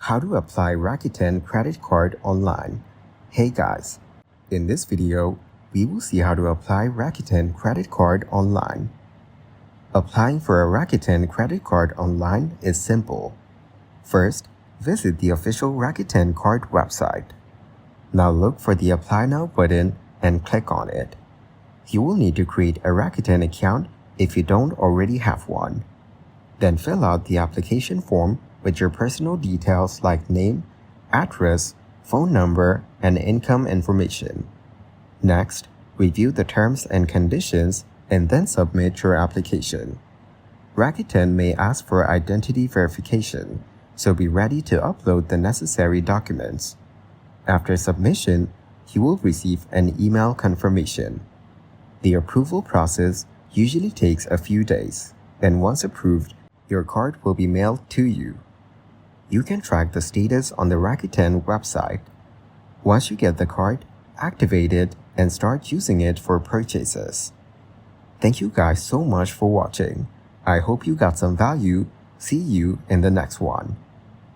How to apply Rakuten credit card online. Hey guys, in this video, we will see how to apply Rakuten credit card online. Applying for a Rakuten credit card online is simple. First, visit the official Rakuten card website. Now look for the Apply Now button and click on it. You will need to create a Rakuten account if you don't already have one. Then fill out the application form with your personal details like name, address, phone number, and income information. Next, review the terms and conditions and then submit your application. Rakuten may ask for identity verification, so be ready to upload the necessary documents. After submission, you will receive an email confirmation. The approval process usually takes a few days, and once approved, your card will be mailed to you. You can track the status on the Rakuten website. Once you get the card, activate it and start using it for purchases. Thank you guys so much for watching. I hope you got some value. See you in the next one.